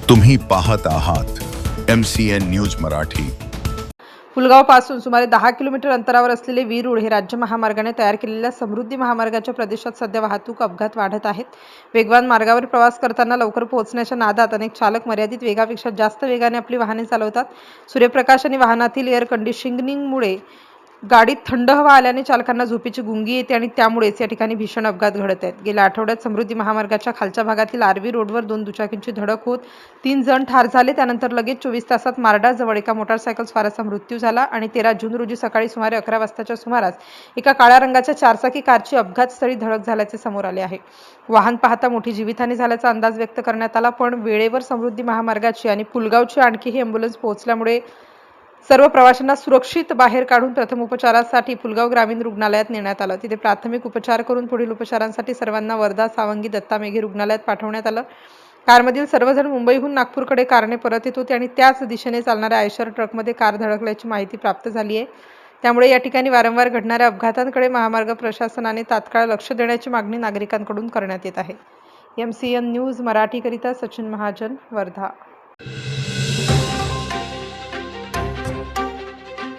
तुम्ही पाहत आहात MCN न्यूज मराठी। पुलगावपासून सुमारे 10 किलोमीटर अंतरावर असलेले वीरुळ हे राज्य महामार्गाने तयार केलेल्या समृद्धी महामार्गाच्या प्रदेशात सध्या वाहतूक अपघात वाढत आहेत. वेगवान मार्गावर प्रवास करताना लवकर पोहोचण्याच्या नादात अनेक चालक मर्यादित वेगापेक्षा जास्त वेगाने आपली वाहने चालवतात. सूर्यप्रकाश आणि वाहनातील एअर कंडिशनिंगमुळे गाडीत थंड हवा आल्याने चालकांना झोपेची गुंगी येते आणि त्यामुळेच या ठिकाणी भीषण अपघात घडत आहेत. गेल्या आठवड्यात समृद्धी महामार्गाच्या खालच्या भागातील आरवी रोडवर 2 दुचाकींची धडक होत 3 जण ठार झाले. त्यानंतर लगेच 24 तासात मार्डा जवळ एका मोटारसायकल स्वाराचा मृत्यू झाला आणि 13 जून रोजी सकाळी सुमारे 11 वाजताच्या सुमारास एका काळ्या रंगाच्या चारचाकी कारची अपघातस्थळी धडक झाल्याचे समोर आले आहे. वाहन पाहता मोठी जीवितहानी झाल्याचा अंदाज व्यक्त करण्यात आला, पण वेळेवर समृद्धी महामार्गाची आणि पुलगावची आणखीही ॲम्ब्युलन्स पोहोचल्यामुळे सर्व प्रवाशांना सुरक्षित बाहेर काढून प्रथमोपचारासाठी पुलगाव ग्रामीण रुग्णालयात नेण्यात आलं. तिथे प्राथमिक उपचार करून पुढील उपचारांसाठी सर्वांना वर्धा, सावंगी, दत्ता मेघे रुग्णालयात पाठवण्यात आलं. कारमधील सर्वजण मुंबईहून नागपूरकडे कारने परत येत होते आणि त्याच दिशेने चालणाऱ्या आयशर ट्रकमध्ये कार धडकल्याची माहिती प्राप्त झाली आहे. त्यामुळे या ठिकाणी वारंवार घडणाऱ्या अपघातांकडे महामार्ग प्रशासनाने तात्काळ लक्ष देण्याची मागणी नागरिकांकडून करण्यात येत आहे. MCN न्यूज मराठीकरिता सचिन महाजन, वर्धा.